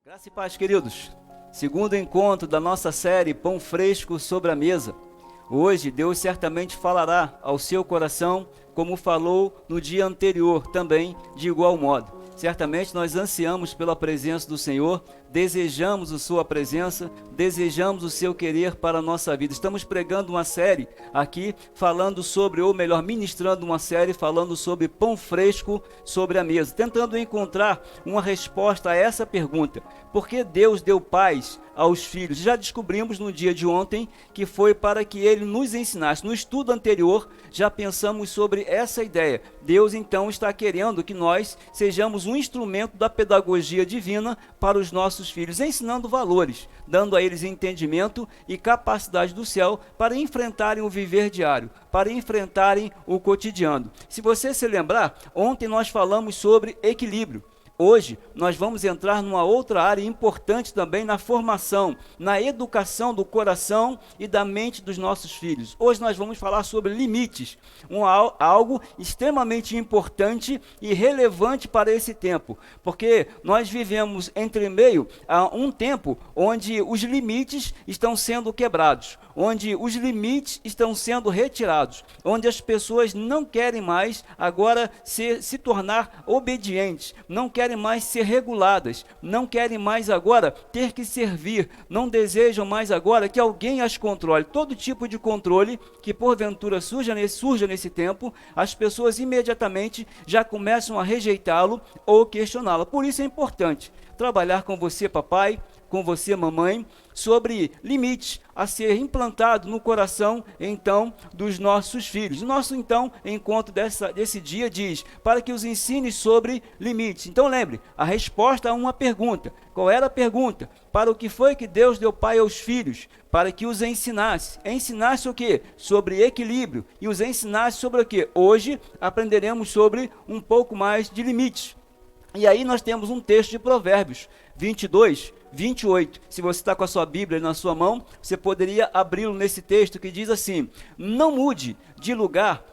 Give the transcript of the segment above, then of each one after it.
Graça e paz, queridos. Segundo encontro da nossa série Pão Fresco sobre a Mesa. Hoje, Deus certamente falará ao seu coração, como falou no dia anterior, também de igual modo. Certamente nós ansiamos pela presença do Senhor, desejamos a sua presença, desejamos o seu querer para a nossa vida. Estamos pregando uma série aqui, falando sobre, ou melhor, ministrando uma série, falando sobre pão fresco sobre a mesa, tentando encontrar uma resposta a essa pergunta: por que Deus deu paz aos filhos? Já descobrimos no dia de ontem que foi para que Ele nos ensinasse. No estudo anterior, já pensamos sobre essa ideia. Deus então está querendo que nós sejamos um instrumento da pedagogia divina para os nossos filhos, ensinando valores, dando a eles entendimento e capacidade do céu para enfrentarem o viver diário, para enfrentarem o cotidiano. Se você se lembrar, ontem nós falamos sobre equilíbrio. Hoje, nós vamos entrar numa outra área importante também na formação, na educação do coração e da mente dos nossos filhos. Hoje nós vamos falar sobre limites, algo extremamente importante e relevante para esse tempo, porque nós vivemos entre meio a um tempo onde os limites estão sendo quebrados, onde os limites estão sendo retirados, onde as pessoas não querem mais agora se tornar obedientes, não querem mais ser reguladas, não querem mais agora ter que servir, não desejam mais agora que alguém as controle. Todo tipo de controle que porventura surja nesse tempo, as pessoas imediatamente já começam a rejeitá-lo ou questioná-lo. Por isso é importante trabalhar com você, papai, com você, mamãe, sobre limites a ser implantado no coração, então, dos nossos filhos. O nosso, então, encontro desse dia diz, para que os ensine sobre limites. Então, lembre, a resposta a uma pergunta. Qual era a pergunta? Para o que foi que Deus deu pai aos filhos? Para que os ensinasse. Ensinasse o quê? Sobre equilíbrio. E os ensinasse sobre o quê? Hoje, aprenderemos sobre um pouco mais de limites. E aí nós temos um texto de Provérbios 22, 28. Se você está com a sua Bíblia na sua mão, você poderia abri-lo nesse texto que diz assim: não mude de lugar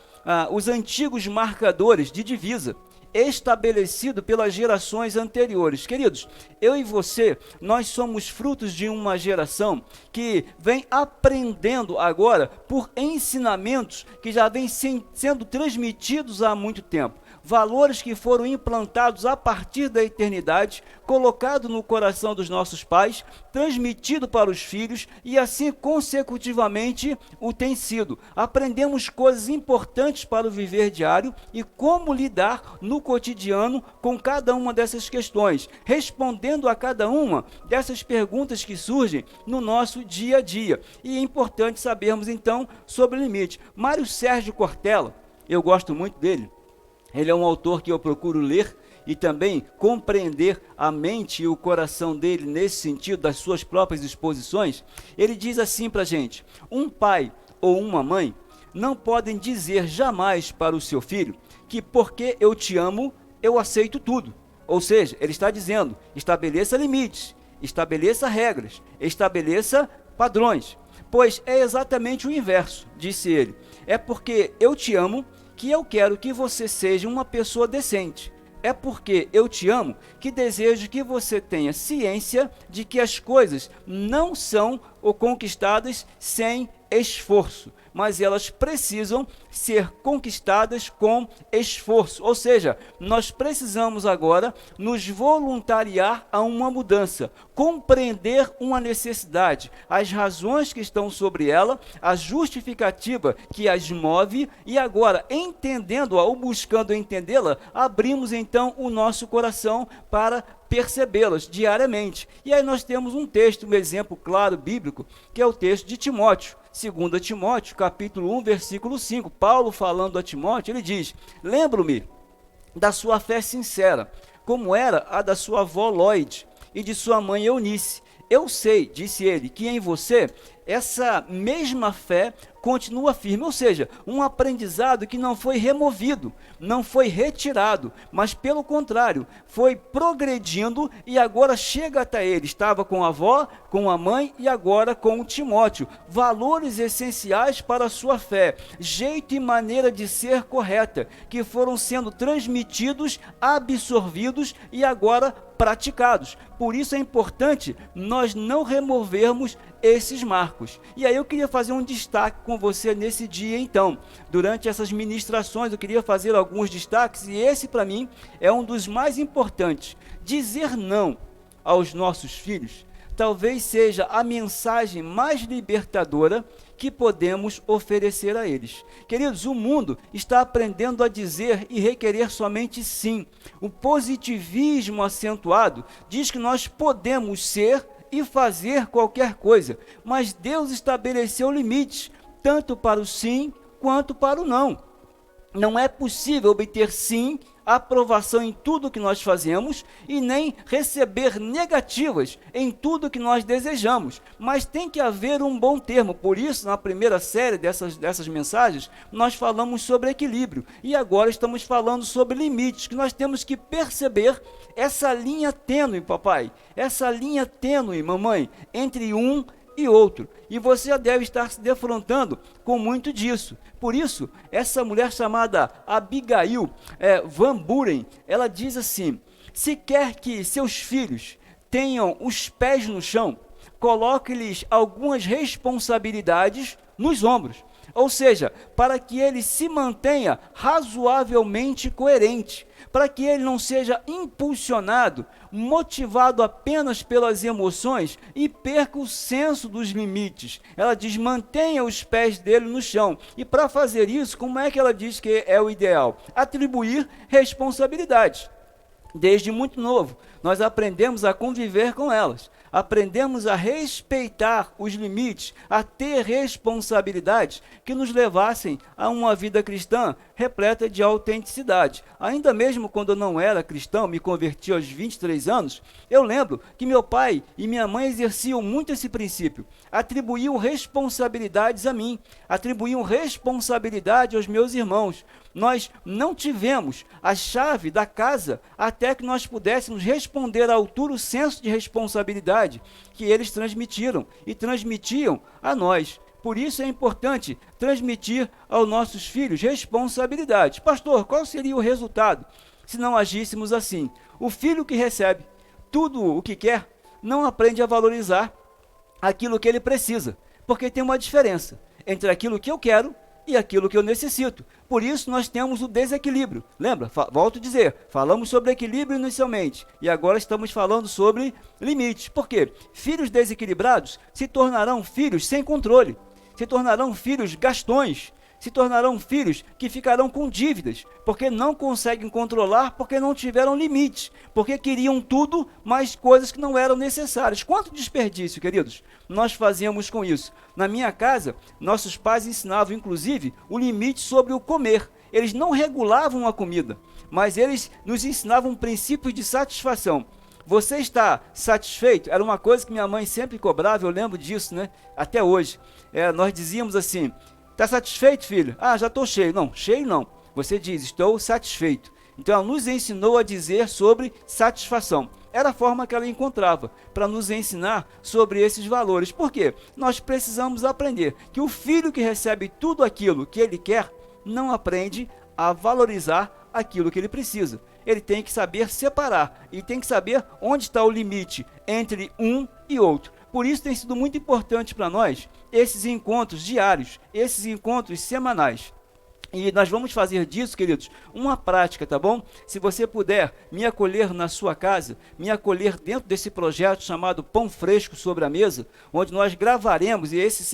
os antigos marcadores de divisa, estabelecido pelas gerações anteriores. Queridos, eu e você, nós somos frutos de uma geração que vem aprendendo agora por ensinamentos que já vêm sendo transmitidos há muito tempo. Valores que foram implantados a partir da eternidade, colocado no coração dos nossos pais, transmitido para os filhos e assim consecutivamente o tem sido. Aprendemos coisas importantes para o viver diário e como lidar no cotidiano com cada uma dessas questões, respondendo a cada uma dessas perguntas que surgem no nosso dia a dia. E é importante sabermos então sobre o limite. Mário Sérgio Cortella, eu gosto muito dele. Ele é um autor que eu procuro ler e também compreender a mente e o coração dele nesse sentido, das suas próprias exposições. Ele diz assim para a gente: um pai ou uma mãe não podem dizer jamais para o seu filho que porque eu te amo, eu aceito tudo. Ou seja, ele está dizendo, estabeleça limites, estabeleça regras, estabeleça padrões. Pois é exatamente o inverso, disse ele. É porque eu te amo que eu quero que você seja uma pessoa decente. É porque eu te amo que desejo que você tenha ciência de que as coisas não são conquistadas sem esforço, mas elas precisam ser conquistadas com esforço. Ou seja, nós precisamos agora nos voluntariar a uma mudança, compreender uma necessidade, as razões que estão sobre ela, a justificativa que as move, e agora, entendendo-a ou buscando entendê-la, abrimos então o nosso coração para percebê-las diariamente. E aí nós temos um texto, um exemplo claro bíblico, que é o texto de Timóteo, 2 Timóteo, capítulo 1, versículo 5. Paulo falando a Timóteo, ele diz: lembro-me da sua fé sincera, como era a da sua avó Lóide e de sua mãe Eunice, eu sei, disse ele, que em você essa mesma fé continua firme, ou seja, um aprendizado que não foi removido, não foi retirado, mas pelo contrário, foi progredindo e agora chega até ele. Estava com a avó, com a mãe e agora com o Timóteo. Valores essenciais para a sua fé, jeito e maneira de ser correta, que foram sendo transmitidos, absorvidos e agora praticados. Por isso é importante nós não removermos esses marcos. E aí eu queria fazer um destaque com você nesse dia então. Durante essas ministrações eu queria fazer alguns destaques e esse para mim é um dos mais importantes. Dizer não aos nossos filhos talvez seja a mensagem mais libertadora que podemos oferecer a eles. Queridos, o mundo está aprendendo a dizer e requerer somente sim. O positivismo acentuado diz que nós podemos ser e fazer qualquer coisa, mas Deus estabeleceu limites, tanto para o sim quanto para o não. Não é possível obter sim, aprovação em tudo que nós fazemos e nem receber negativas em tudo que nós desejamos, mas tem que haver um bom termo. Por isso, na primeira série dessas mensagens, nós falamos sobre equilíbrio e agora estamos falando sobre limites, que nós temos que perceber essa linha tênue, papai, essa linha tênue, mamãe, entre um e outro, e você já deve estar se defrontando com muito disso. Por isso, essa mulher chamada Abigail Van Buren, ela diz assim: se quer que seus filhos tenham os pés no chão, coloque-lhes algumas responsabilidades nos ombros, ou seja, para que ele se mantenha razoavelmente coerente, para que ele não seja impulsionado, motivado apenas pelas emoções e perca o senso dos limites. Ela diz: mantenha os pés dele no chão. E para fazer isso, como é que ela diz que é o ideal? Atribuir responsabilidades. Desde muito novo, nós aprendemos a conviver com elas, aprendemos a respeitar os limites, a ter responsabilidades que nos levassem a uma vida cristã repleta de autenticidade. Ainda mesmo quando eu não era cristão, me converti aos 23 anos, eu lembro que meu pai e minha mãe exerciam muito esse princípio, atribuíam responsabilidades a mim, atribuíam responsabilidade aos meus irmãos. Nós não tivemos a chave da casa até que nós pudéssemos responder à altura o senso de responsabilidade que eles transmitiram e transmitiam a nós. Por isso é importante transmitir aos nossos filhos responsabilidade. Pastor, qual seria o resultado se não agíssemos assim? O filho que recebe tudo o que quer não aprende a valorizar aquilo que ele precisa, porque tem uma diferença entre aquilo que eu quero e aquilo que eu necessito. Por isso nós temos o desequilíbrio. Lembra? Volto a dizer, falamos sobre equilíbrio inicialmente e agora estamos falando sobre limites. Por quê? Filhos desequilibrados se tornarão filhos sem controle, se tornarão filhos gastões, se tornarão filhos que ficarão com dívidas, porque não conseguem controlar, porque não tiveram limites, porque queriam tudo, mas coisas que não eram necessárias. Quanto desperdício, queridos, nós fazíamos com isso. Na minha casa, nossos pais ensinavam, inclusive, o limite sobre o comer. Eles não regulavam a comida, mas eles nos ensinavam princípios de satisfação. Você está satisfeito? Era uma coisa que minha mãe sempre cobrava, eu lembro disso, né? Até hoje. Nós dizíamos assim: está satisfeito, filho? Ah, já estou cheio. Não, cheio não. Você diz: estou satisfeito. Então ela nos ensinou a dizer sobre satisfação. Era a forma que ela encontrava para nos ensinar sobre esses valores. Por quê? Nós precisamos aprender que o filho que recebe tudo aquilo que ele quer não aprende a valorizar aquilo que ele precisa. Ele tem que saber separar e tem que saber onde está o limite entre um e outro. Por isso tem sido muito importante para nós esses encontros diários, esses encontros semanais. E nós vamos fazer disso, queridos, uma prática, tá bom? Se você puder me acolher na sua casa, me acolher dentro desse projeto chamado Pão Fresco sobre a Mesa, onde nós gravaremos, e esses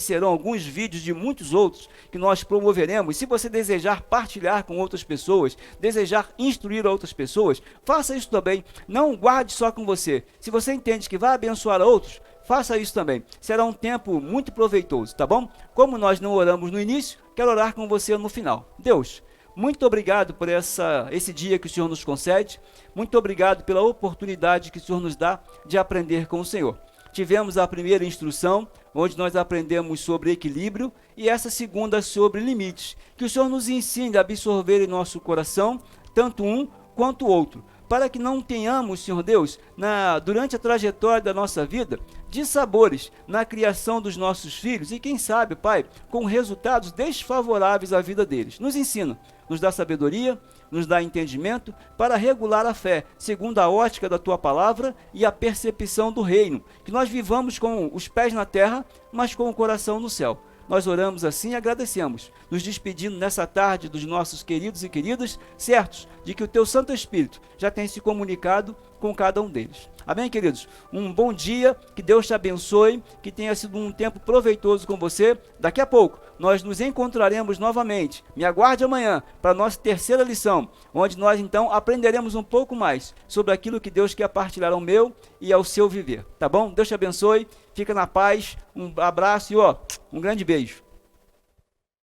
serão alguns vídeos de muitos outros que nós promoveremos. Se você desejar partilhar com outras pessoas, desejar instruir outras pessoas, faça isso também. Não guarde só com você. Se você entende que vai abençoar outros, faça isso também. Será um tempo muito proveitoso, tá bom? Como nós não oramos no início, quero orar com você no final. Deus, muito obrigado por esse dia que o Senhor nos concede, muito obrigado pela oportunidade que o Senhor nos dá de aprender com o Senhor. Tivemos a primeira instrução, onde nós aprendemos sobre equilíbrio, e essa segunda sobre limites. Que o Senhor nos ensine a absorver em nosso coração, tanto um quanto o outro, para que não tenhamos, Senhor Deus, durante a trajetória da nossa vida, dissabores na criação dos nossos filhos e, quem sabe, Pai, com resultados desfavoráveis à vida deles. Nos ensina, nos dá sabedoria, nos dá entendimento para regular a fé, segundo a ótica da Tua Palavra e a percepção do reino, que nós vivamos com os pés na terra, mas com o coração no céu. Nós oramos assim e agradecemos, nos despedindo nessa tarde dos nossos queridos e queridas, certos de que o Teu Santo Espírito já tem se comunicado com cada um deles. Amém, queridos? Um bom dia, que Deus te abençoe, que tenha sido um tempo proveitoso com você. Daqui a pouco, nós nos encontraremos novamente. Me aguarde amanhã para a nossa terceira lição, onde nós então aprenderemos um pouco mais sobre aquilo que Deus quer partilhar ao meu e ao seu viver. Tá bom? Deus te abençoe, fica na paz, um abraço e um grande beijo.